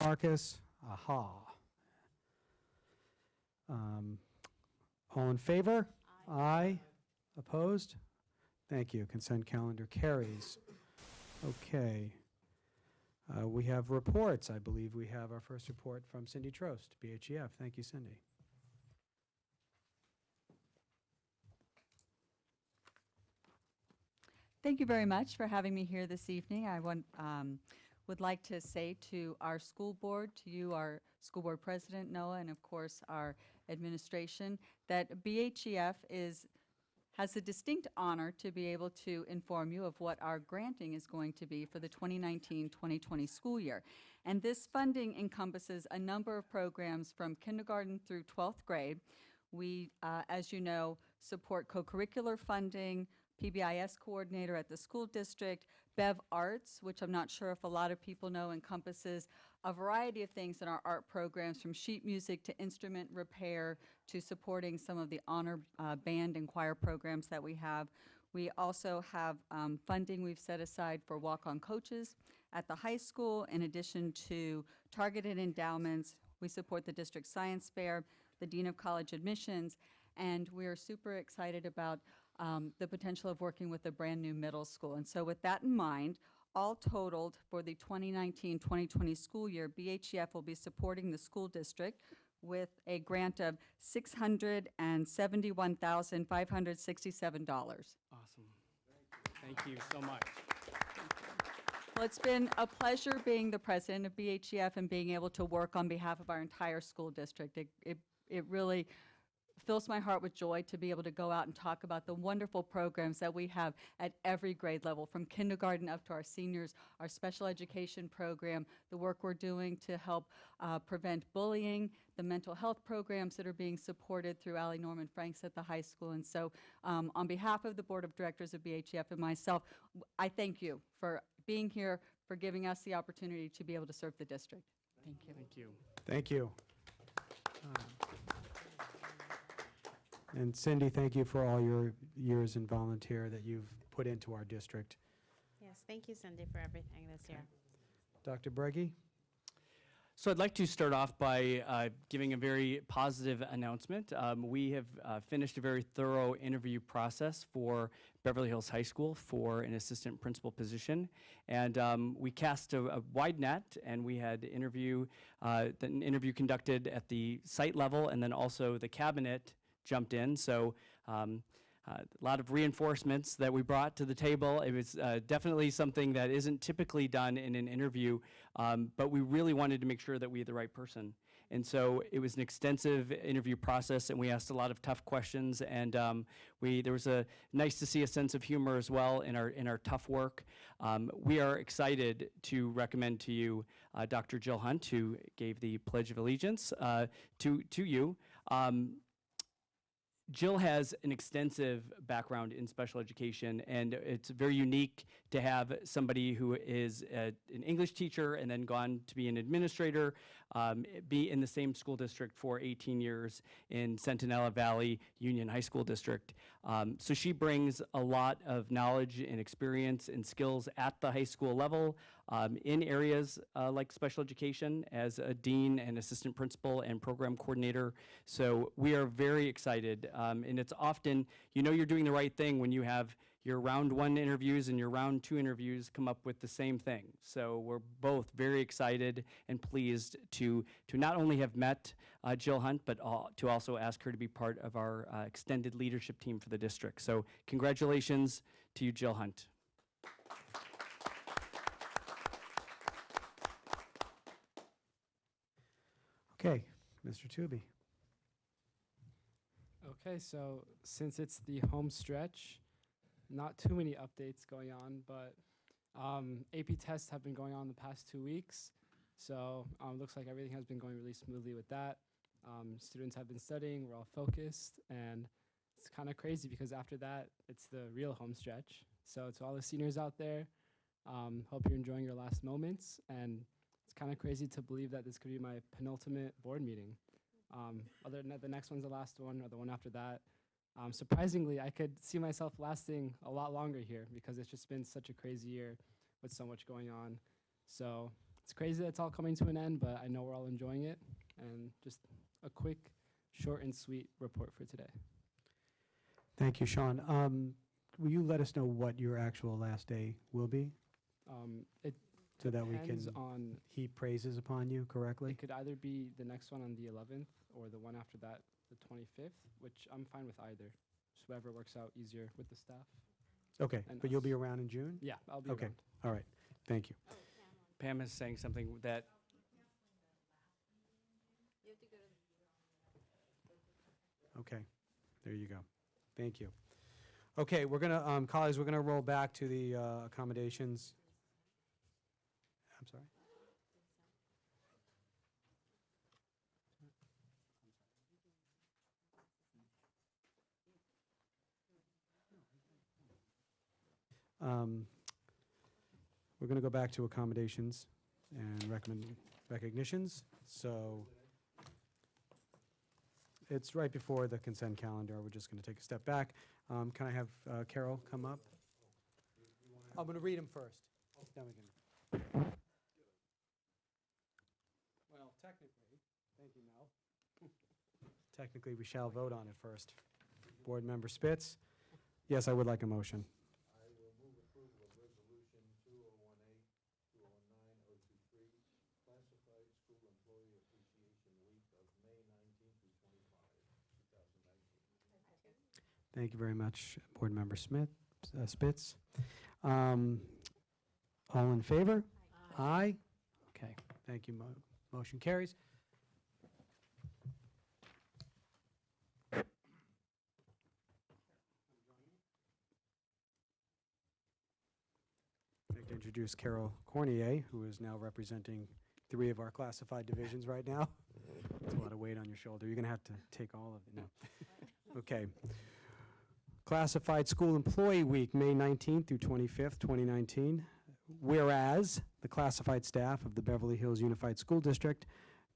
Marcus. Aha. All in favor? Aye. Opposed? Thank you. Consent calendar carries. Okay. We have reports. I believe we have our first report from Cindy Trost, BHEF. Thank you, Cindy. Thank you very much for having me here this evening. I would like to say to our school board, to you, our school board president, Noah, and of course our administration, that BHEF has the distinct honor to be able to inform you of what our granting is going to be for the 2019-2020 school year. And this funding encompasses a number of programs from kindergarten through 12th grade. We, as you know, support co-curricular funding, PBIS coordinator at the school district, Bev Arts, which I'm not sure if a lot of people know encompasses a variety of things in our art programs, from sheet music to instrument repair to supporting some of the honor band and choir programs that we have. We also have funding we've set aside for walk-on coaches at the high school. In addition to targeted endowments, we support the district science fair, the Dean of College Admissions, and we are super excited about the potential of working with a brand new middle school. And so with that in mind, all totaled for the 2019-2020 school year, BHEF will be supporting the school district with a grant of $671,567. Awesome. Thank you so much. Well, it's been a pleasure being the president of BHEF and being able to work on behalf of our entire school district. It really fills my heart with joy to be able to go out and talk about the wonderful programs that we have at every grade level, from kindergarten up to our seniors, our special education program, the work we're doing to help prevent bullying, the mental health programs that are being supported through Allie Norman Franks at the high school. And so on behalf of the Board of Directors of BHEF and myself, I thank you for being here, for giving us the opportunity to be able to serve the district. Thank you. Thank you. Thank you. And Cindy, thank you for all your years in volunteer that you've put into our district. Yes, thank you, Cindy, for everything this year. Dr. Breggy? So I'd like to start off by giving a very positive announcement. We have finished a very thorough interview process for Beverly Hills High School for an assistant principal position. And we cast a wide net, and we had an interview conducted at the site level, and then also the cabinet jumped in. So a lot of reinforcements that we brought to the table. It was definitely something that isn't typically done in an interview, but we really wanted to make sure that we had the right person. And so it was an extensive interview process, and we asked a lot of tough questions, and there was nice to see a sense of humor as well in our tough work. We are excited to recommend to you Dr. Jill Hunt, who gave the Pledge of Allegiance to you. Jill has an extensive background in special education, and it's very unique to have somebody who is an English teacher and then gone to be an administrator, be in the same school district for 18 years in Centinela Valley Union High School District. So she brings a lot of knowledge and experience and skills at the high school level in areas like special education as a dean and assistant principal and program coordinator. So we are very excited. And it's often, you know, you're doing the right thing when you have your round 1 interviews and your round 2 interviews come up with the same thing. So we're both very excited and pleased to not only have met Jill Hunt, but to also ask her to be part of our extended leadership team for the district. So congratulations to you, Jill Hunt. Okay, Mr. Tooby. Okay, so since it's the home stretch, not too many updates going on, but AP tests have been going on the past 2 weeks, so looks like everything has been going really smoothly with that. Students have been studying, we're all focused, and it's kind of crazy because after that, it's the real home stretch. So to all the seniors out there, hope you're enjoying your last moments, and it's kind of crazy to believe that this could be my penultimate board meeting. Other than that, the next one's the last one, or the one after that. Surprisingly, I could see myself lasting a lot longer here because it's just been such a crazy year with so much going on. So it's crazy that it's all coming to an end, but I know we're all enjoying it. And just a quick, short and sweet report for today. Thank you, Sean. Will you let us know what your actual last day will be It so that we depends can on, heap praises upon you correctly? it could either be the next one on the 11th or the one after that, the 25th, which I'm fine with either. Just whatever works out easier with the staff. Okay, and but you'll us. be around in June? Yeah, I'll be Okay, around. all right, thank you. Pam is saying something that Okay, there you go. Thank you. Okay, we're gonna, colleagues, we're gonna roll back to the accommodations. I'm sorry? We're gonna go back to accommodations and recognitions. So it's right before the consent calendar. We're just going to take a step back. Can I have Carol come up? I'm going to read them first. Then we can. Well, technically, thank you, Mel. Technically, we shall vote on it first. Board Member Spitz? Yes, I would like a motion. Thank you very much, Board Member Spitz. All in favor? Aye. Okay, thank you. Motion carries. I'd like to introduce Carol Cornier, who is now representing 3 of our classified divisions right now. It's a lot of weight on your shoulder. You're going to have to take all of it now. Okay. Classified School Employee Week, May 19th through 25th, 2019. Whereas the classified staff of the Beverly Hills Unified School District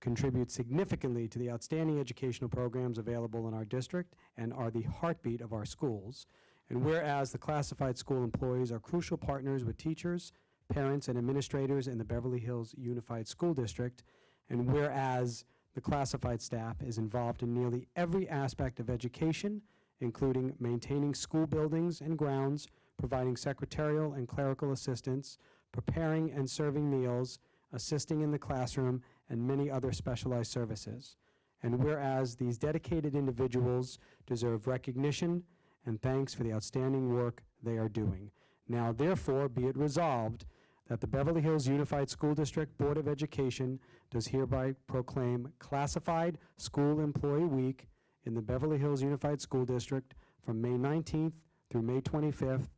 contribute significantly to the outstanding educational programs available in our district and are the heartbeat of our schools. And whereas the classified school employees are crucial partners with teachers, parents, and administrators in the Beverly Hills Unified School District, and whereas the classified staff is involved in nearly every aspect of education, including maintaining school buildings and grounds, providing secretarial and clerical assistance, preparing and serving meals, assisting in the classroom, and many other specialized services. And whereas these dedicated individuals deserve recognition and thanks for the outstanding work they are doing. Now, therefore, be it resolved that the Beverly Hills Unified School District Board of Education does hereby proclaim Classified School Employee Week in the Beverly Hills Unified School District from May 19th through May 25th,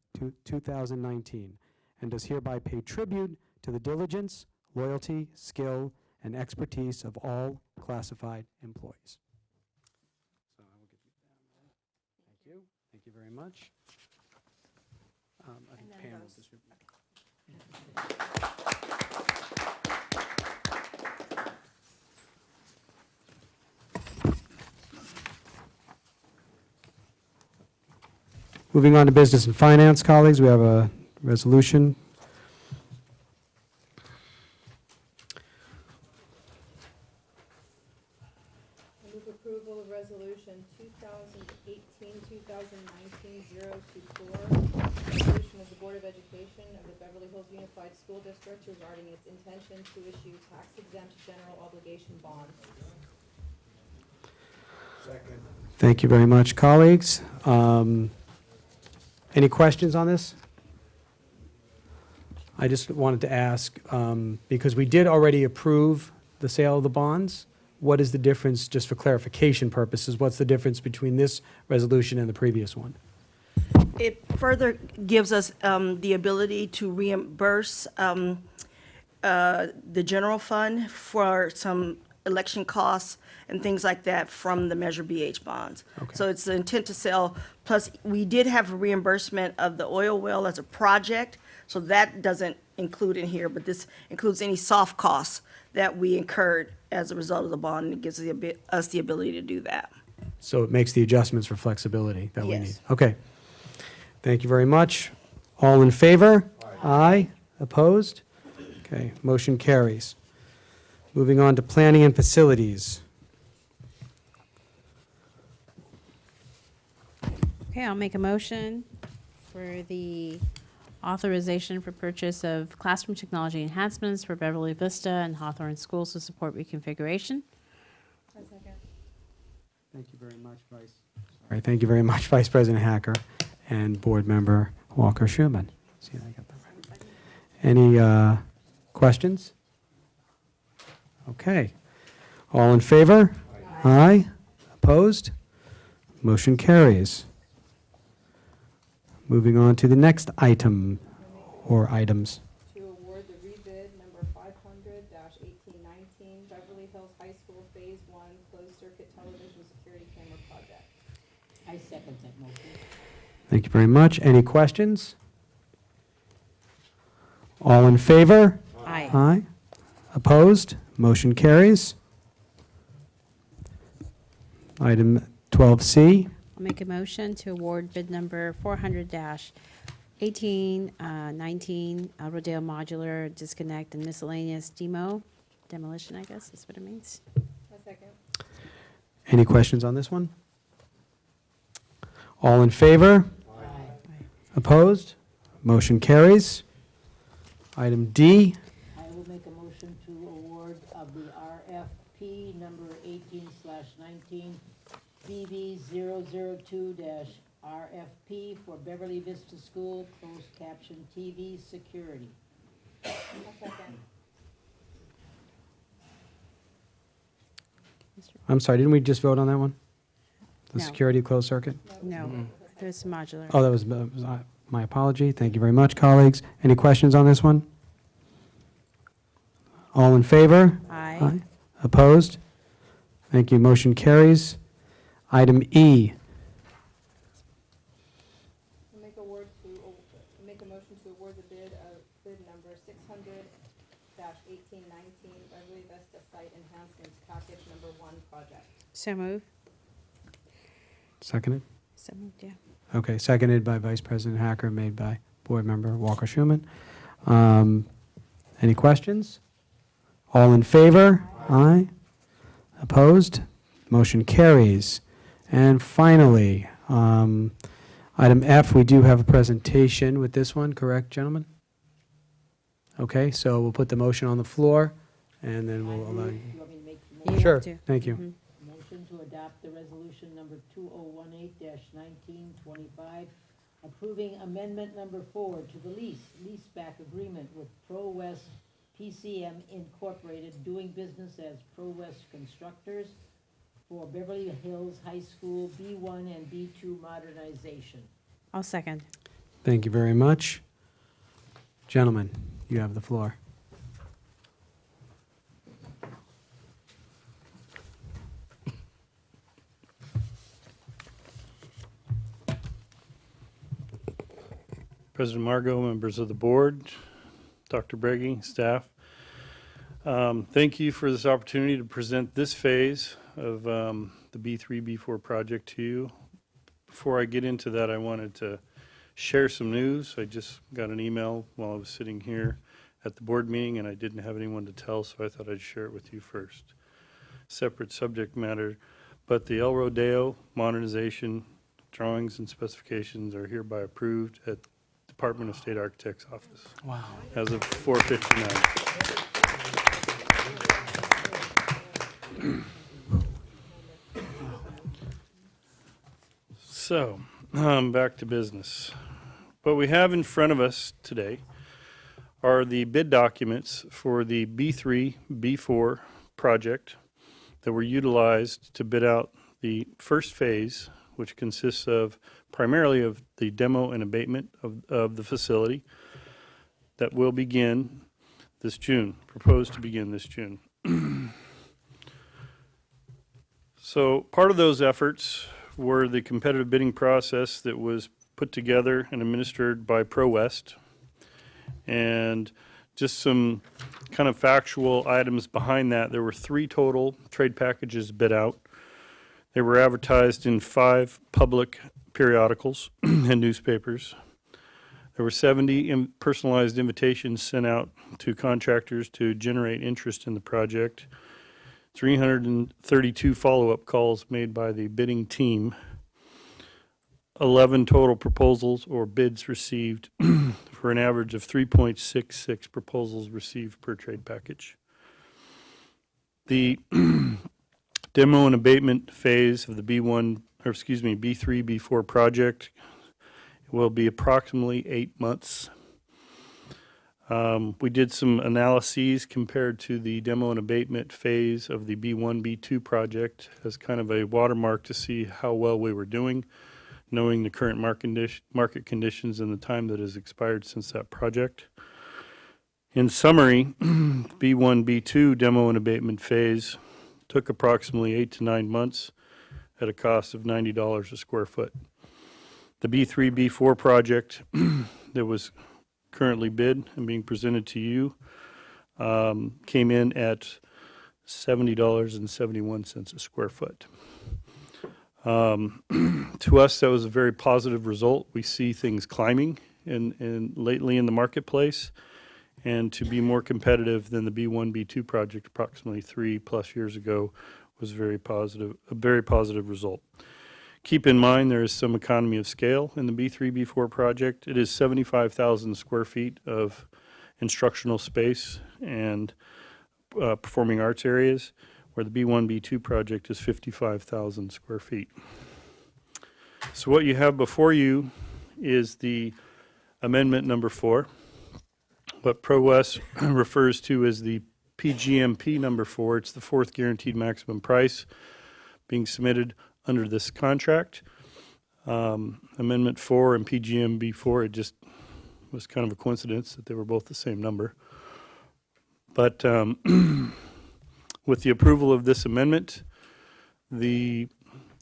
2019, and does hereby pay tribute to the diligence, loyalty, skill, and expertise of all classified employees. So I will get you that. Thank you. Thank you very much. I think Pam will distribute. Moving on to business and finance, colleagues, we have a resolution. I move approval of resolution 2018-2019-024, resolution of the Board of Education of the Beverly Hills Unified School District regarding its intention to issue tax-exempt general obligation bonds. Second. Thank you very much, colleagues. Any questions on this? I just wanted to ask, because we did already approve the sale of the bonds, what is the difference, just for clarification purposes, what's the difference between this resolution and the previous one? It further gives us the ability to reimburse the general fund for some election costs and things like that from the Measure BH bonds. Okay. So it's the intent to sell, plus we did have a reimbursement of the oil well as a project, so that doesn't include in here, but this includes any soft costs that we incurred as a result of the bond, and it gives us the ability to do that. So it makes the adjustments for flexibility that we need. Yes. Okay. Thank you very much. All in favor? Aye. Opposed? Okay, motion carries. Moving on to planning and facilities. Okay, I'll make a motion for the authorization for purchase of classroom technology enhancements for Beverly Vista and Hawthorne schools to support reconfiguration. Thank you very much, All right, thank you very much, Vice President Hacker and Board Member Walker Schuman. See if I got that right. Any questions? Okay. All in favor? Aye. Opposed? Motion carries. Moving on to the next item or items. To award the rebid number 500-1819 Beverly Hills High School Phase 1 Closed Circuit Television Security Camera Project. I second that motion. Thank you very much. Any questions? All in favor? Aye. Aye. Opposed? Motion carries. Item 12C. I'll make a motion to award bid number 400-1819 Rodeo Modular Disconnect and Miscellaneous Demolition, I guess is what it means. A second. Any questions on this one? All in favor? Opposed? Motion carries. Item D. I will make a motion to award of the RFP number 18/19 BB 002-RFP for Beverly Vista School closed caption TV security. A second. I'm sorry, didn't we just vote on that one? The No. security closed circuit? No, there's modular. Oh, that was my apology. Thank you very much, colleagues. Any questions on this one? All in favor? Aye. Opposed? Thank you. Motion carries. Item E. Make a motion to award the bid of bid number 600-1819 Beverly Vista Site Enhancements Package number 1 project. So move. Seconded? So moved, yeah. Okay, seconded by Vice President Hacker, made by Board Member Walker Schuman. Any questions? All in favor? Aye. Opposed? Motion carries. And finally, item F, we do have a presentation with this one, correct, gentlemen? Okay, so we'll put the motion on the floor, and then we'll allow you. You want me to make the You motion? have Sure, to. thank you. Mhm. Motion to adopt the resolution number 2018-1925, approving amendment number 4 to the leaseback agreement with Pro West PCM Incorporated, doing business as Pro West Constructors for Beverly Hills High School B1 and B2 modernization. I'll second. Thank you very much. Gentlemen, you have the floor. President Margot, members of the board, Dr. Breggy, staff. Thank you for this opportunity to present this phase of the B3, B4 project to you. Before I get into that, I wanted to share some news. I just got an email while I was sitting here at the board meeting, and I didn't have anyone to tell, so I thought I'd share it with you first. Separate subject matter, but the El Rodeo modernization drawings and specifications are hereby approved at Department of State Architect's office. Wow. As of 4:59. So, back to business. What we have in front of us today are the bid documents for the B3, B4 project that were utilized to bid out the first phase, which consists of primarily of the demo and abatement of the facility that will begin this June, proposed to begin this June. So part of those efforts were the competitive bidding process that was put together and administered by Pro West. And just some kind of factual items behind that. There were 3 total trade packages bid out. They were advertised in 5 public periodicals and newspapers. There were 70 personalized invitations sent out to contractors to generate interest in the project, 332 follow-up calls made by the bidding team, 11 total proposals or bids received for an average of 3.66 proposals received per trade package. The demo and abatement phase of the B3, B4 project will be approximately 8 months. We did some analyses compared to the demo and abatement phase of the B1, B2 project as kind of a watermark to see how well we were doing, knowing the current market conditions and the time that has expired since that project. In summary, B1, B2 demo and abatement phase took approximately 8 to 9 months at a cost of $90 a square foot. The B3, B4 project that was currently bid and being presented to you came in at $70.71 a square foot. To us, that was a very positive result. We see things climbing lately in the marketplace, and to be more competitive than the B1, B2 project approximately 3+ years ago was a very positive result. Keep in mind there is some economy of scale in the B3, B4 project. It is 75,000 square feet of instructional space and performing arts areas, where the B1, B2 project is 55,000 square feet. So what you have before you is the amendment number 4, what ProWest refers to as the PGMP number 4. It's the fourth guaranteed maximum price being submitted under this contract. Amendment 4 and PGMB 4, it just was kind of a coincidence that they were both the same number. But with the approval of this amendment, the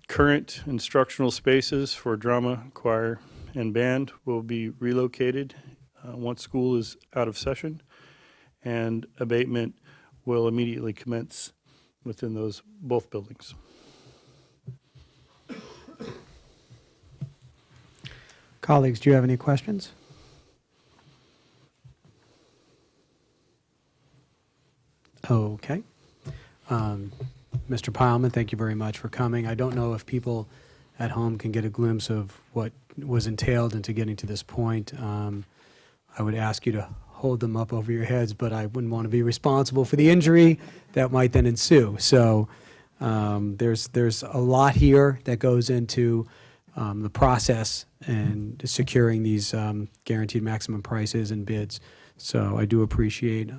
current instructional spaces for drama, choir, and band will be relocated once school is out of session, and abatement will immediately commence within both buildings. Colleagues, do you have any questions? Okay. Mr. Pileman, thank you very much for coming. I don't know if people at home can get a glimpse of what was entailed into getting to this point. I would ask you to hold them up over your heads, but I wouldn't want to be responsible for the injury that might then ensue. So there's a lot here that goes into the process and securing these guaranteed maximum prices and bids. So I do appreciate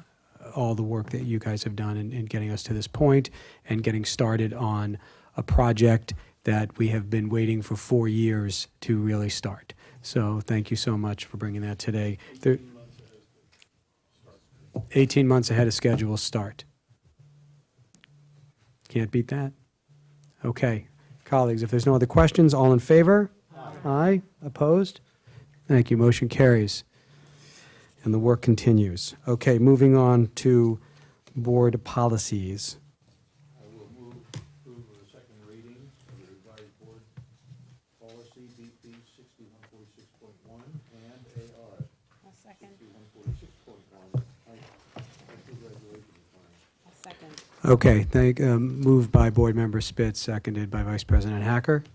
all the work that you guys have done in getting us to this point and getting started on a project that we have been waiting for 4 years to really start. So thank you so much for bringing that today. 18 months ahead of schedule start. Can't beat that? Okay. Colleagues, if there's no other questions, all in favor? Aye. Opposed? Thank you. Motion carries. And the work continues. Okay, moving on to board policies. I will move approval of the second reading of the revised board policy BP 6146.1 and AR 6146.1. Graduation requirements. Okay, moved by Board Member Spitz, seconded by Vice President Hacker.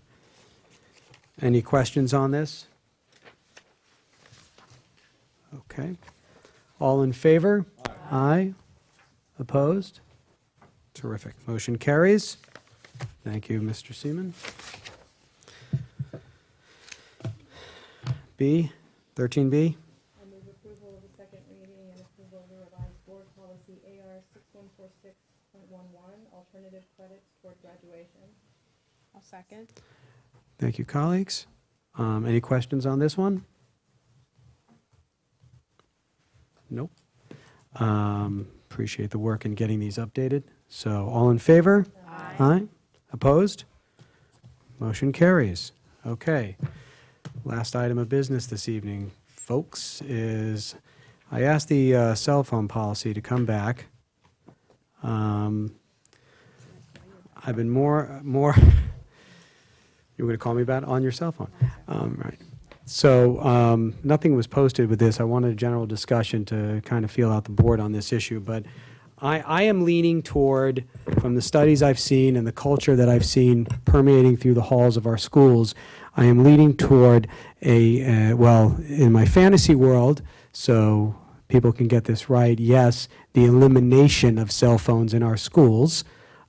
Any questions on this? Okay. All in favor? Aye. Opposed? Terrific. Motion carries. Thank you, Mr. Seaman. B, 13B. I move approval of the second reading and approval of the revised board policy AR 6146.11, alternative credits toward graduation. I'll second. Thank you, colleagues. Any questions on this one? Nope. Appreciate the work in getting these updated. So all in favor? Aye. Aye. Opposed? Motion carries. Okay. Last item of business this evening, folks, is I asked the cell phone policy to come back. I've been more. You were going to call me about it on your cell phone, right? So nothing was posted with this. I wanted a general discussion to kind of feel out the board on this issue, but I am leaning toward, from the studies I've seen and the culture that I've seen permeating through the halls of our schools, I am leaning toward well, in my fantasy world, so people can get this right, yes, the elimination of cell phones in our schools.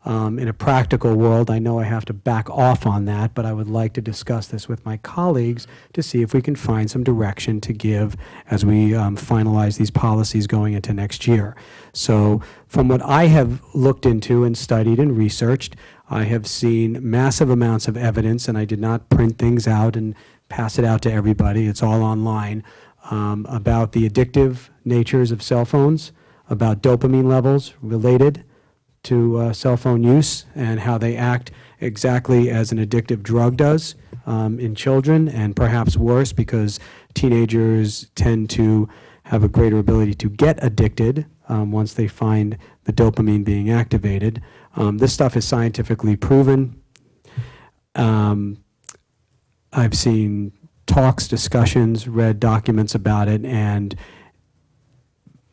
In a practical world, I know I have to back off on that, but I would like to discuss this with my colleagues to see if we can find some direction to give as we finalize these policies going into next year. So from what I have looked into and studied and researched, I have seen massive amounts of evidence, and I did not print things out and pass it out to everybody. It's all online, about the addictive natures of cell phones, about dopamine levels related to cell phone use and how they act exactly as an addictive drug does in children, and perhaps worse because teenagers tend to have a greater ability to get addicted once they find the dopamine being activated. This stuff is scientifically proven. I've seen talks, discussions, read documents about it, and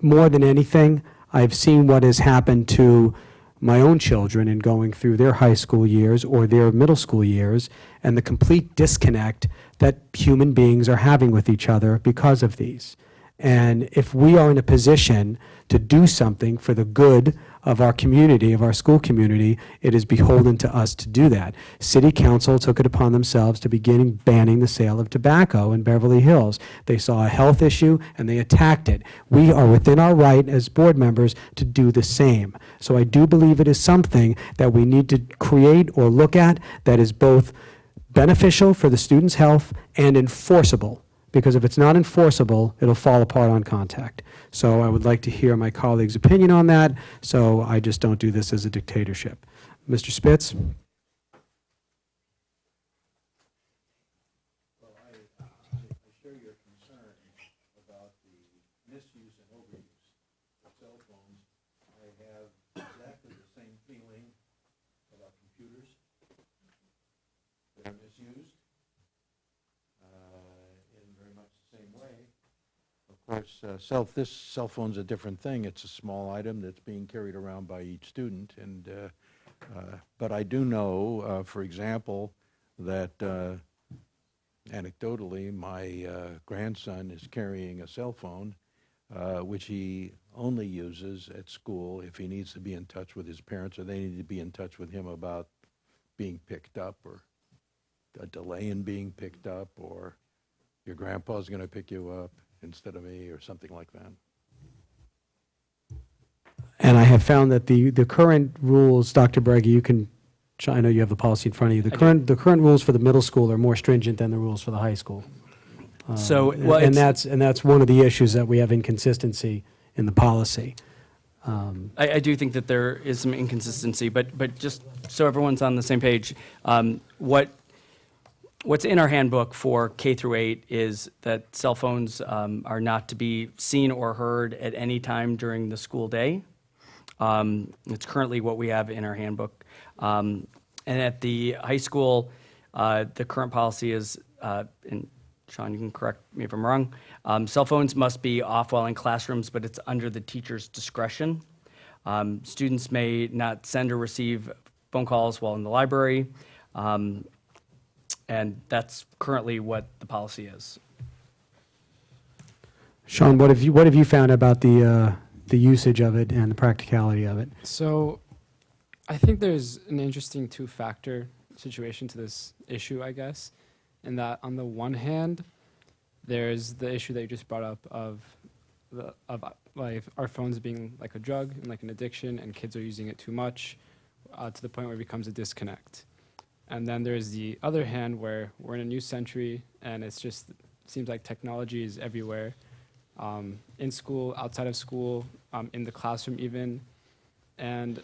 more than anything, I've seen what has happened to my own children in going through their high school years or their middle school years, and the complete disconnect that human beings are having with each other because of these. And if we are in a position to do something for the good of our community, of our school community, it is beholden to us to do that. City Council took it upon themselves to begin banning the sale of tobacco in Beverly Hills. They saw a health issue and they attacked it. We are within our right as board members to do the same. So I do believe it is something that we need to create or look at that is both beneficial for the student's health and enforceable. Because if it's not enforceable, it'll fall apart on contact. So I would like to hear my colleagues' opinion on that, so I just don't do this as a dictatorship. Mr. Spitz? Well, I share your concern about the misuse and overuse of cell phones. I have exactly the same feeling about computers. They're misused in very much the same way. Of course, this cell phone's a different thing. It's a small item that's being carried around by each student, and but I do know, for example, that anecdotally, my grandson is carrying a cell phone, which he only uses at school if he needs to be in touch with his parents or they need to be in touch with him about being picked up or a delay in being picked up, or your grandpa's going to pick you up instead of me, or something like that. And I have found that the current rules, Dr. Breggy, you can, I know you have the policy in front of you. The current rules for the middle school are more stringent than the rules for the high school. So, well, and that's one of the issues that we have inconsistency in the policy. I do think that there is some inconsistency, but just so everyone's on the same page, what's in our handbook for K through 8 is that cell phones are not to be seen or heard at any time during the school day. It's currently what we have in our handbook. And at the high school, the current policy is, and Sean, you can correct me if I'm wrong, cell phones must be off while in classrooms, but it's under the teacher's discretion. Students may not send or receive phone calls while in the library. And that's currently what the policy is. Sean, what have you found about the usage of it and the practicality of it? So I think there's an interesting two-factor situation to this issue, I guess, in that on the one hand, there's the issue that you just brought up of like our phones being like a drug and like an addiction, and kids are using it too much to the point where it becomes a disconnect. And then there's the other hand where we're in a new century and it's just seems like technology is everywhere, in school, outside of school, in the classroom even. And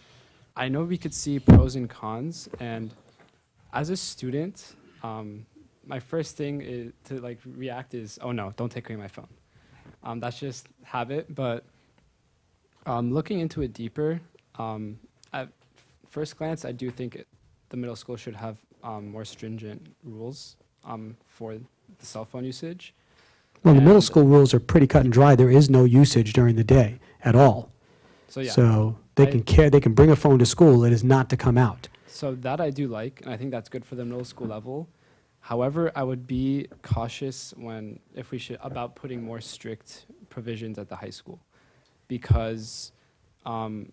I know we could see pros and cons, and as a student, my first thing is to like react is, oh no, don't take away my phone. That's just habit, but looking into it deeper, at first glance, I do think the middle school should have more stringent rules for the cell phone usage. Well, the middle And school rules are pretty cut and dry. There is no usage during the day at all. So yeah, So they I- they can bring a phone to school. It is not to come out. so that I do like, and I think that's good for the middle school level. However, I would be cautious about putting more strict provisions at the high school, because in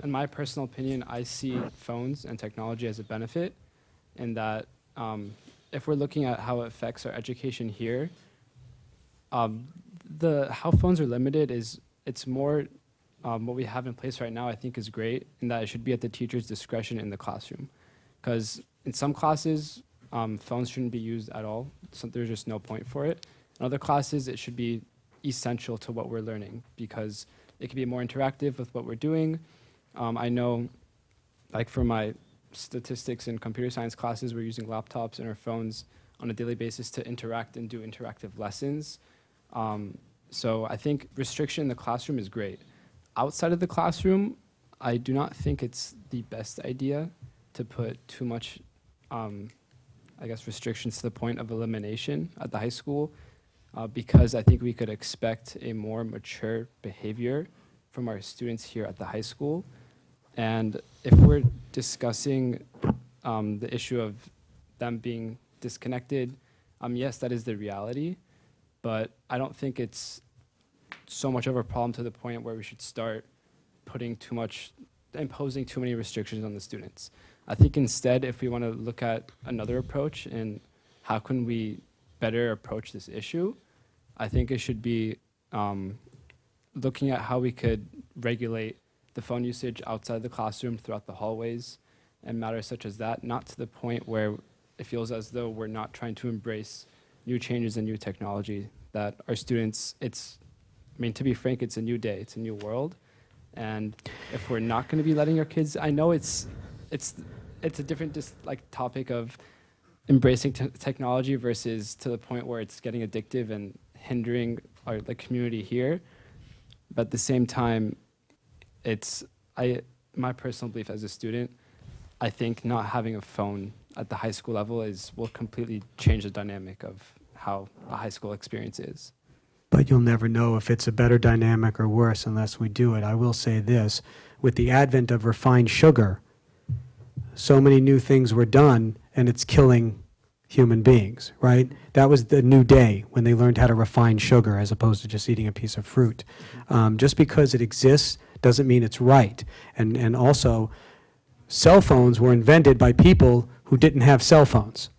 my personal opinion, I see phones and technology as a benefit, in that if we're looking at how it affects our education here, how phones are limited it's more what we have in place right now, I think, is great, in that it should be at the teacher's discretion in the classroom. Because in some classes, phones shouldn't be used at all, so there's just no point for it. In other classes, it should be essential to what we're learning, because it can be more interactive with what we're doing. I know, like for my statistics and computer science classes, we're using laptops and our phones on a daily basis to interact and do interactive lessons. So I think restriction in the classroom is great. Outside of the classroom, I do not think it's the best idea to put too much, restrictions to the point of elimination at the high school, because I think we could expect a more mature behavior from our students here at the high school. And if we're discussing the issue of them being disconnected, yes, that is the reality, but I don't think it's so much of a problem to the point where we should start imposing too many restrictions on the students. I think instead, if we want to look at another approach and how can we better approach this issue, I think it should be looking at how we could regulate the phone usage outside the classroom throughout the hallways and matters such as that, not to the point where it feels as though we're not trying to embrace new changes and new technology that our students, to be frank, it's a new day, it's a new world. And if we're not going to be letting our kids, I know it's a different topic of embracing technology versus to the point where it's getting addictive and hindering the community here. But at the same time, my personal belief as a student, I think not having a phone at the high school level will completely change the dynamic of how a high school experience is. But you'll never know if it's a better dynamic or worse unless we do it. I will say this, with the advent of refined sugar, so many new things were done, and it's killing human beings, right? That was the new day when they learned how to refine sugar as opposed to just eating a piece of fruit. Just because it exists doesn't mean it's right. And also, cell phones were invented by people who didn't have cell phones,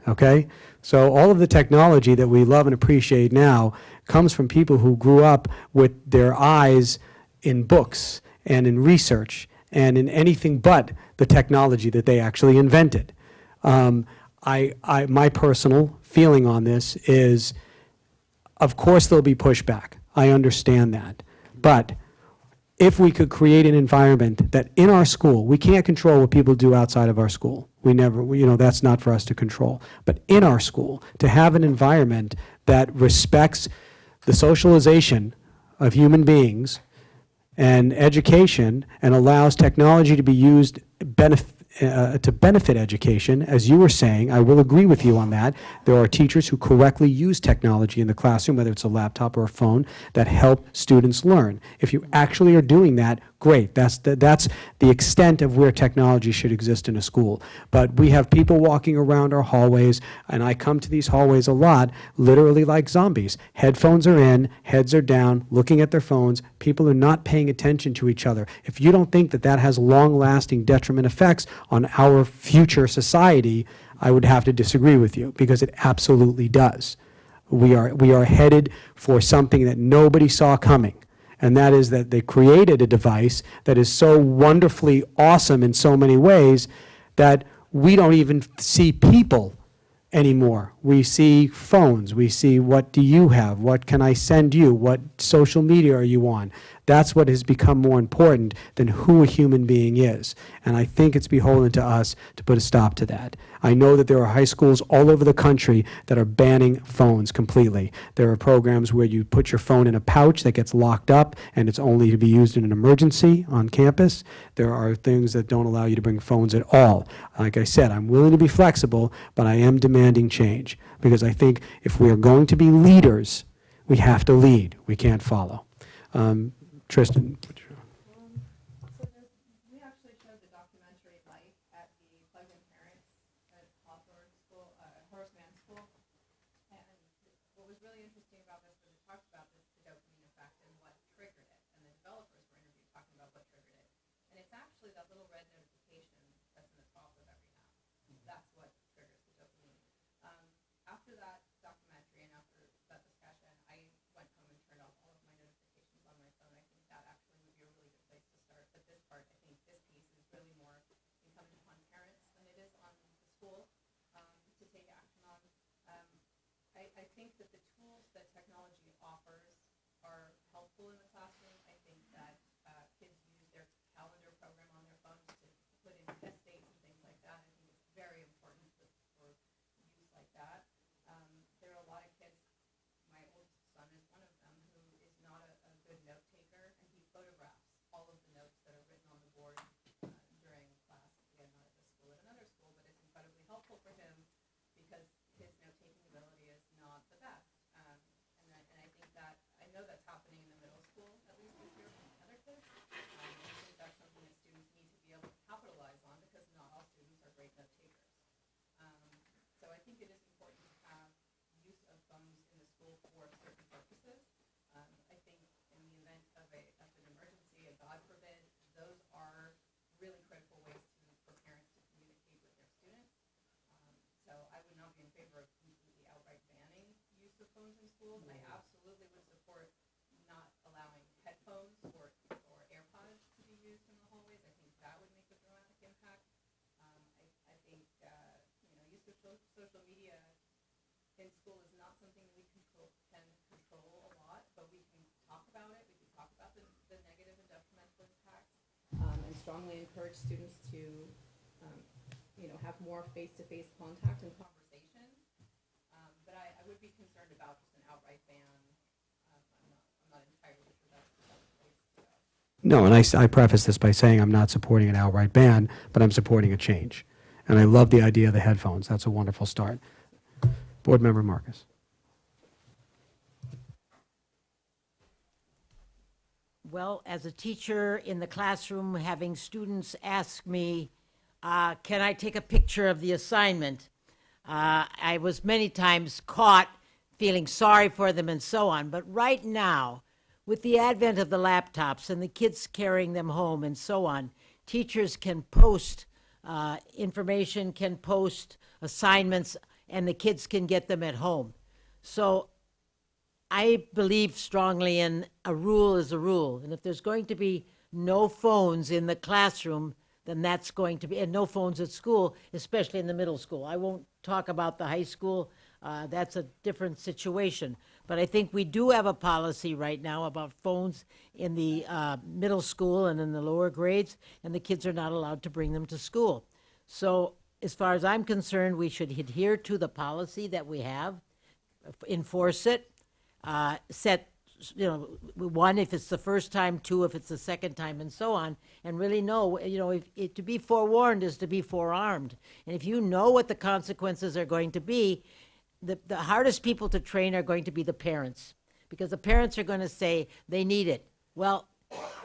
okay? So all of the technology that we love and appreciate now comes from people who grew up with their eyes in books and in research and in anything but the technology that they actually invented. My personal feeling on this is, of course there'll be pushback. I understand that. But if we could create an environment that in our school, we can't control what people do outside of our school. That's not for us to control. But in our school, to have an environment that respects the socialization of human beings and education and allows technology to be used to benefit education, as you were saying, I will agree with you on that. There are teachers who correctly use technology in the classroom, whether it's a laptop or a phone, that help students learn. If you actually are doing that, great. That's the extent of where technology should exist in a school. But we have people walking around our hallways, and I come to these hallways a lot, literally like zombies. Headphones are in, heads are down, looking at their phones. People are not paying attention to each other. If you don't think that that has long-lasting detriment effects on our future society, I would have to disagree with you, because it absolutely does. We are headed for something that nobody saw coming. And that is that they created a device that is so wonderfully awesome in so many ways that we don't even see people anymore. We see phones. We see, what do you have? What can I send you? What social media are you on? That's what has become more important than who a human being is. And I think it's beholden to us to put a stop to that. I know that there are high schools all over the country that are banning phones completely. There are programs where you put your phone in a pouch that gets locked up and it's only to be used in an emergency on campus. There are things that don't allow you to bring phones at all. Like I said, I'm willing to be flexible, but I am demanding change because I think if we are going to be leaders, we have to lead. We can't follow. Tristan. So we actually showed the documentary Life at the Pleasant Parents at Hawthorne School, Horace Mann School. And what was really interesting about this was it talked about this, the dopamine effect and what triggered it. And the developers were interviewed talking about what triggered it. And it's actually that little red notification that's in the top of every app. That's what triggers the dopamine. After that documentary and after that discussion, I went home and turned off all of my notifications on my phone. I think that actually would be a really good place to start. But this part, I think this piece is really more incumbent upon parents than it is on the school to take action on. I think that the tools that technology offers are helpful in the classroom. I think that kids use their calendar program on their phones to put in test dates and things like that. I think it's very important for use like that. There are a lot of kids, my oldest son is one of them, who is not a good note taker, and he photographs all of the notes that are written on the board during class. Again, not at this school, at another school, but it's incredibly helpful for him because his note-taking ability is not the best. And I think that, I know that's happening in the middle school, at least this year from other kids. I think that's something that students need to be able to capitalize on because not all students are great note takers. So I think it is important to have use of phones in the school for certain purposes. I think in the event of an emergency, a God forbid, those are really critical ways for parents to communicate with their students. So I would not be in favor of completely outright banning use of phones in schools. I absolutely would support not allowing headphones or AirPods to be used in the hallways. I think that would make a dramatic impact. I think use of social media in school is not something that we can control a lot, but we can talk about it. We can talk about the negative and detrimental impacts, and strongly encourage students to, have more face-to-face contact and conversation. But I would be concerned about just an outright ban. I'm not entirely sure that's the best place to go. No, and I preface this by saying I'm not supporting an outright ban, but I'm supporting a change. And I love the idea of the headphones. That's a wonderful start. Board Member Marcus. Well, as a teacher in the classroom, having students ask me, can I take a picture of the assignment? I was many times caught feeling sorry for them and so on. But right now, with the advent of the laptops and the kids carrying them home and so on, teachers can post information, can post assignments, and the kids can get them at home. So I believe strongly in a rule is a rule. And if there's going to be no phones in the classroom, then that's going to be, and no phones at school, especially in the middle school. I won't talk about the high school. That's a different situation. But I think we do have a policy right now about phones in the middle school and in the lower grades, and the kids are not allowed to bring them to school. So as far as I'm concerned, we should adhere to the policy that we have, enforce it, set, one, if it's the first time, two, if it's the second time, and so on, and really know, to be forewarned is to be forearmed. And if you know what the consequences are going to be, the hardest people to train are going to be the parents, because the parents are going to say they need it. Well,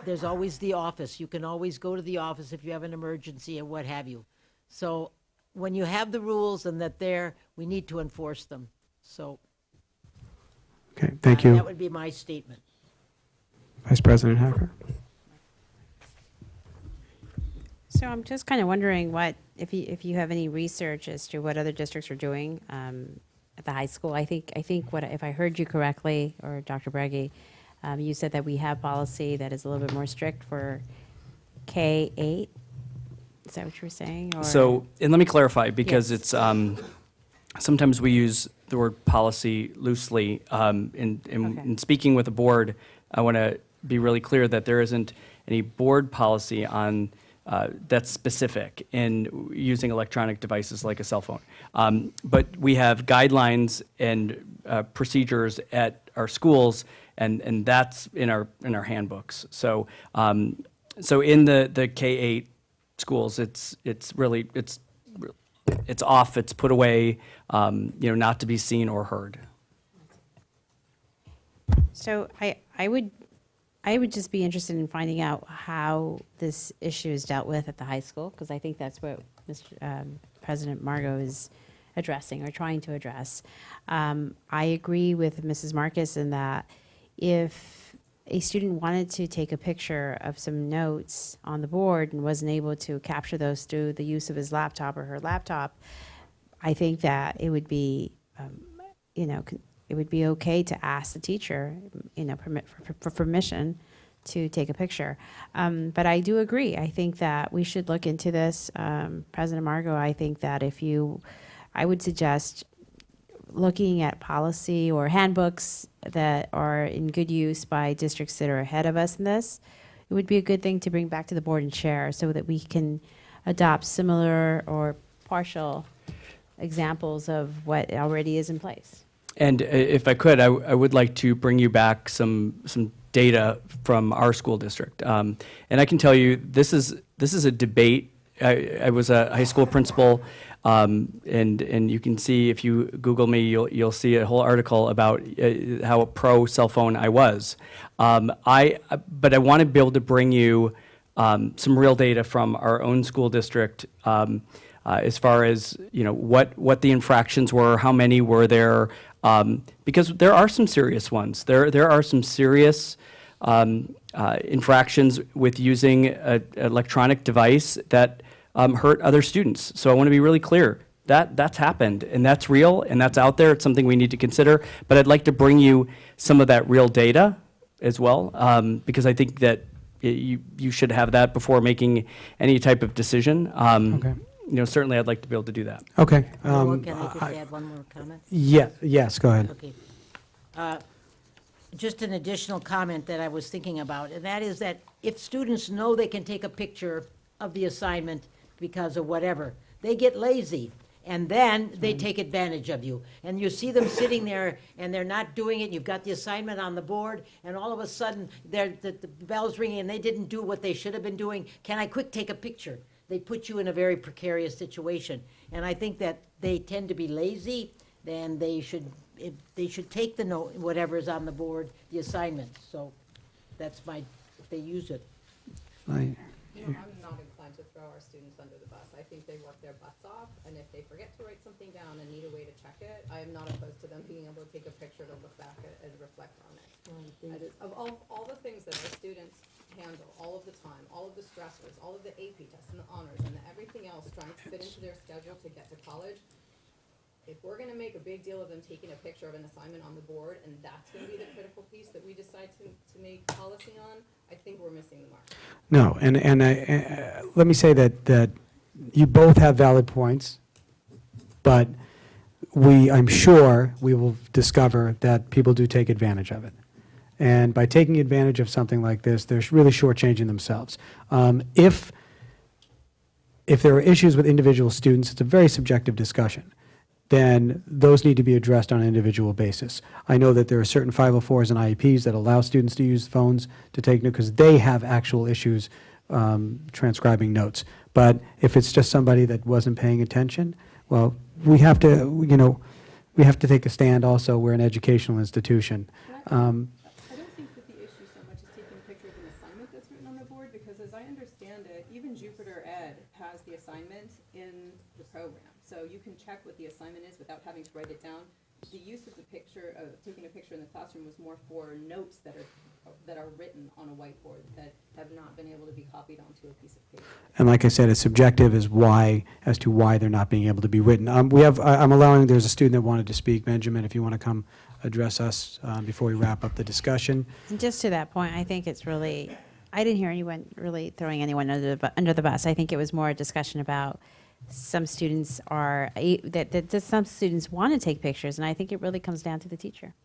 there's always the office. You can always go to the office if you have an emergency and what have you. So when you have the rules and that we need to enforce them. So Okay, thank you. that would be my statement. Vice President Hacker. So I'm just kind of wondering if you have any research as to what other districts are doing at the high school. I think if I heard you correctly, or Dr. Breggy, you said that we have policy that is a little bit more strict for K-8. Is that what you were saying? Or? So, and let me clarify, because Yes. it's, sometimes we use the word policy loosely. In speaking with the board, I want to be really clear that there isn't any board policy on that's specific in using electronic devices like a cell phone. But we have guidelines and procedures at our schools, and that's in our handbooks. So so in the K-8 schools, it's off, it's put away, not to be seen or heard. So I would just be interested in finding out how this issue is dealt with at the high school, because I think that's what President Margot is addressing or trying to address. I agree with Mrs. Marcus in that if a student wanted to take a picture of some notes on the board and wasn't able to capture those through the use of his laptop or her laptop, I think that it would be, it would be okay to ask the teacher, for permission to take a picture. But I do agree. I think that we should look into this. President Margot, I think that I would suggest looking at policy or handbooks that are in good use by districts that are ahead of us in this. It would be a good thing to bring back to the board and share so that we can adopt similar or partial examples of what already is in place. And if I could, I would like to bring you back some data from our school district. And I can tell you, this is a debate. I was a high school principal, and you can see, if you Google me, you'll see a whole article about how pro cell phone I was. But I want to be able to bring you some real data from our own school district, as far as what the infractions were, how many were there, because there are some serious ones. There are some serious infractions with using an electronic device that hurt other students. So I want to be really clear. That's happened, and that's real, and that's out there. It's something we need to consider. But I'd like to bring you some of that real data as well, because I think that you should have that before making any type of decision. Okay. Certainly I'd like to be able to do that. Okay. Can I just add one more comment? Yes, go ahead. Okay. Just an additional comment that I was thinking about, and that is that if students know they can take a picture of the assignment because of whatever, they get lazy, and then they take advantage of you. And you see them sitting there, and they're not doing it, you've got the assignment on the board, and all of a sudden, the bell's ringing, and they didn't do what they should have been doing. Can I quick take a picture? They put you in a very precarious situation. And I think that they tend to be lazy, then they should take the note, whatever's on the board, the assignment. So that's if they use it. I- I'm not inclined to throw our students under the bus. I think they work their butts off, and if they forget to write something down and need a way to check it, I am not opposed to them being able to take a picture to look back at and reflect on it. Of all the things that our students handle all of the time, all of the stressors, all of the AP tests and the honors and everything else trying to fit into their schedule to get to college, if we're going to make a big deal of them taking a picture of an assignment on the board, and that's going to be the critical piece that we decide to make policy on, I think we're missing the mark. No, and let me say that you both have valid points, but I'm sure we will discover that people do take advantage of it. And by taking advantage of something like this, they're really shortchanging themselves. If there are issues with individual students, it's a very subjective discussion, then those need to be addressed on an individual basis. I know that there are certain 504s and IEPs that allow students to use phones to take notes because they have actual issues transcribing notes. But if it's just somebody that wasn't paying attention, well, we have to take a stand also. We're an educational institution. I don't think that the issue so much is taking a picture of an assignment that's written on the board, because as I understand it, even Jupiter Ed has the assignment in the program. So you can check what the assignment is without having to write it down. The use of the picture, taking a picture in the classroom, was more for notes that are written on a whiteboard that have not been able to be copied onto a piece of paper. And like I said, it's subjective as to why they're not being able to be written. There's a student that wanted to speak. Benjamin, if you want to come address us before we wrap up the discussion. And just to that point, I think it's really, I didn't hear anyone really throwing anyone under the bus. I think it was more a discussion about some students that some students want to take pictures, and I think it really comes down to the teacher.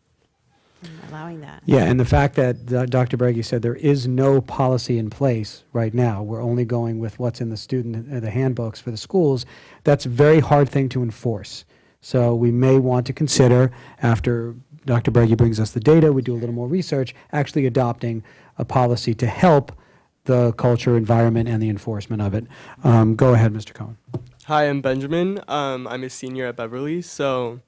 allowing that. Yeah, and the fact that Dr. Breggy said there is no policy in place right now, we're only going with what's in the the handbooks for the schools, that's a very hard thing to enforce. So we may want to consider, after Dr. Breggy brings us the data, we do a little more research, actually adopting a policy to help the culture, environment, and the enforcement of it. Go ahead, Mr. Cohen. Hi, I'm Benjamin. I'm a senior at Beverly, so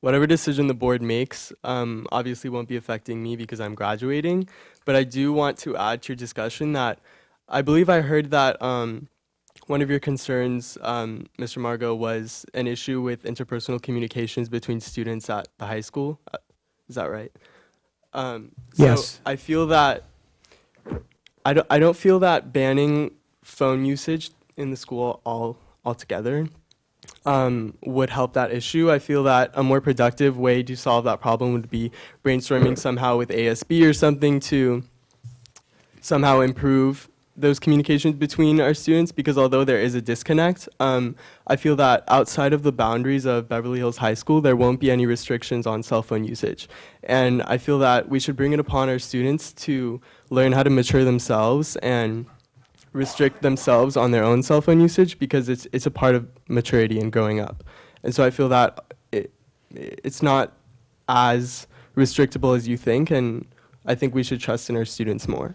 whatever decision the board makes obviously won't be affecting me because I'm graduating, but I do want to add to your discussion that I believe I heard that one of your concerns, Mr. Margot, was an issue with interpersonal communications between students at the high school. Is that right? Yes. So I feel that I don't feel that banning phone usage in the school altogether would help that issue. I feel that a more productive way to solve that problem would be brainstorming somehow with ASB or something to somehow improve those communications between our students, because although there is a disconnect, I feel that outside of the boundaries of Beverly Hills High School, there won't be any restrictions on cell phone usage. And I feel that we should bring it upon our students to learn how to mature themselves and restrict themselves on their own cell phone usage, because it's a part of maturity and growing up. And so I feel that it's not as restrictable as you think, and I think we should trust in our students more.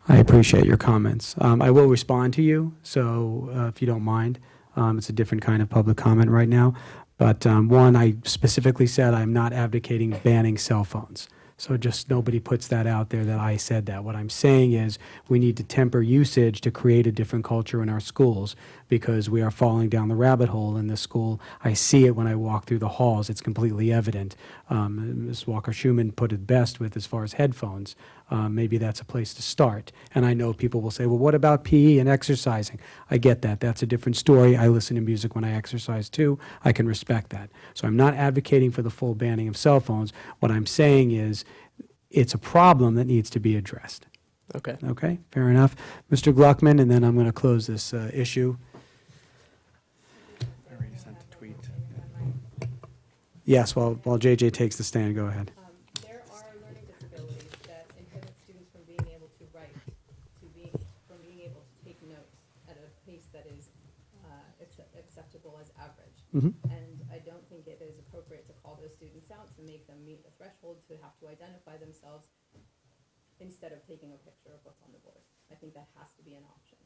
I appreciate your comments. I will respond to you, so if you don't mind. It's a different kind of public comment right now. But one, I specifically said I'm not advocating banning cell phones. So just nobody puts that out there that I said that. What I'm saying is we need to temper usage to create a different culture in our schools, because we are falling down the rabbit hole in this school. I see it when I walk through the halls. It's completely evident. Ms. Walker-Schuman put it best with as far as headphones. Maybe that's a place to start. And I know people will say, well, what about PE and exercising? I get that. That's a different story. I listen to music when I exercise too. I can respect that. So I'm not advocating for the full banning of cell phones. What I'm saying is it's a problem that needs to be addressed. Okay. Okay, fair enough. Mr. Gluckman, and then I'm going to close this issue. Yes, while JJ takes the stand, go ahead. There are learning disabilities that inhibit students from being able to write, from being able to take notes at a pace that is acceptable as average. Mhm. And I don't think it is appropriate to call those students out, to make them meet the threshold, to have to identify themselves instead of taking a picture of what's on the board. I think that has to be an option.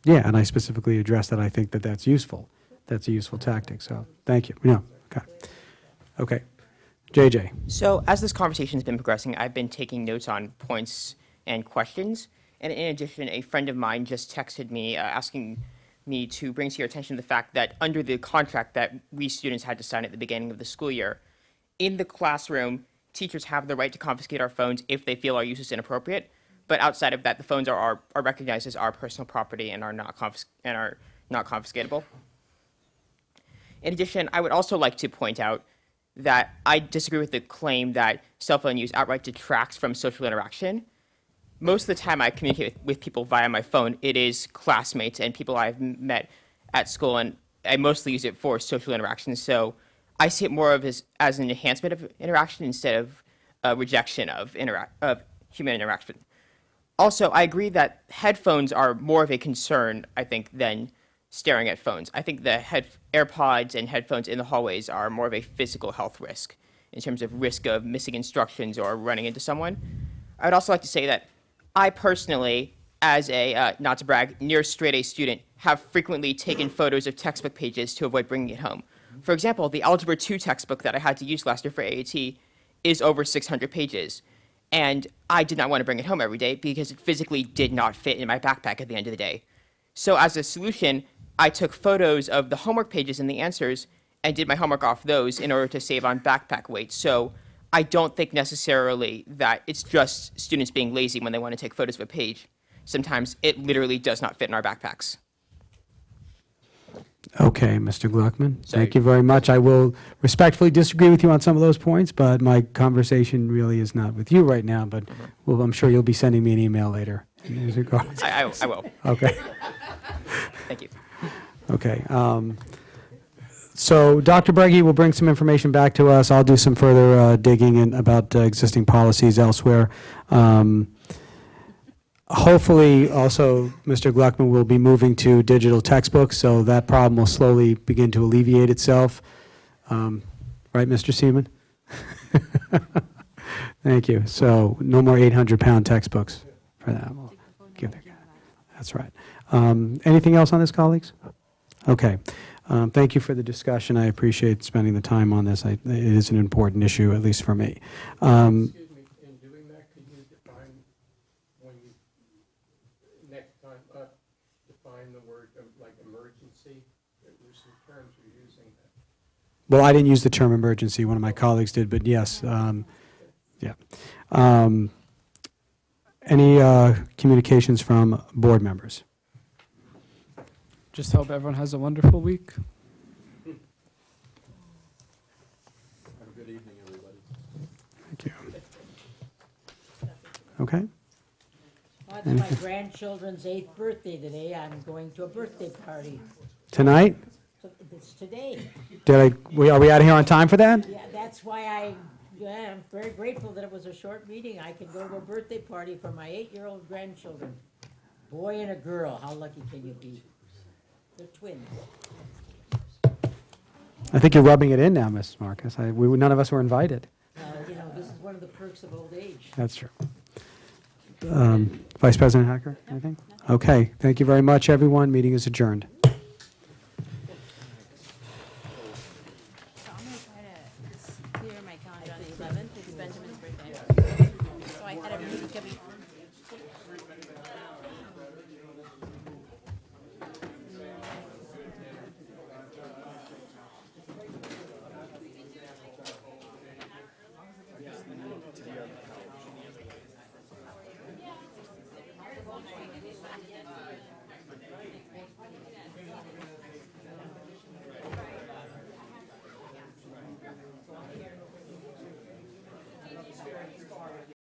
Yeah, and I specifically addressed that. I think that that's useful. That's a useful tactic, so thank you. No, okay. Okay. JJ. So as this conversation has been progressing, I've been taking notes on points and questions. And in addition, a friend of mine just texted me asking me to bring to your attention the fact that under the contract that we students had to sign at the beginning of the school year, in the classroom, teachers have the right to confiscate our phones if they feel our use is inappropriate. But outside of that, the phones are recognized as our personal property and are not confiscatable. In addition, I would also like to point out that I disagree with the claim that cell phone use outright detracts from social interaction. Most of the time I communicate with people via my phone, it is classmates and people I've met at school, and I mostly use it for social interaction. So I see it more of as an enhancement of interaction instead of a rejection of human interaction. Also, I agree that headphones are more of a concern, I think, than staring at phones. I think the AirPods and headphones in the hallways are more of a physical health risk in terms of risk of missing instructions or running into someone. I would also like to say that I personally, as a, not to brag, near straight A student, have frequently taken photos of textbook pages to avoid bringing it home. For example, the Algebra 2 textbook that I had to use last year for AAT is over 600 pages. And I did not want to bring it home every day because it physically did not fit in my backpack at the end of the day. So as a solution, I took photos of the homework pages and the answers and did my homework off those in order to save on backpack weight. So I don't think necessarily that it's just students being lazy when they want to take photos of a page. Sometimes it literally does not fit in our backpacks. Okay, Mr. Gluckman, Sorry. thank you very much. I will respectfully disagree with you on some of those points, but my conversation really is not with you right now, but well, I'm sure you'll be sending me an email later. in these regards. I will. Okay. Thank you. Okay. So Dr. Breggy will bring some information back to us. I'll do some further digging in about existing policies elsewhere. Hopefully, also, Mr. Gluckman will be moving to digital textbooks, so that problem will slowly begin to alleviate itself. Right, Mr. Seaman? Thank you. So no more 800-pound textbooks for that. We'll give that- That's right. Anything else on this, colleagues? Okay. Thank you for the discussion. I appreciate spending the time on this. It is an important issue, at least for me. Excuse me, in doing that, could you define, when you, next time up, define the word like emergency? There were some terms you're using that. Well, I didn't use the term emergency. One of my colleagues did, but yes. Yeah. Any communications from board members? Just hope everyone has a wonderful week. Have a good evening, everybody. Thank you. Okay. Well, it's my grandchildren's 8th birthday today. I'm going to a birthday party. Tonight? So it's today. Are we out of here on time for that? Yeah, that's why I'm very grateful that it was a short meeting. I could go to a birthday party for my 8-year-old grandchildren. Boy and a girl, how lucky can you be? They're twins. I think you're rubbing it in now, Mrs. Marcus. None of us were invited. You know, this is one of the perks of old age. That's true. Vice President Hacker, anything? Okay. Thank you very much, everyone. Meeting is adjourned. So I'm gonna try to clear my calendar on the 11th. It's Benjamin's birthday. So I had a meeting.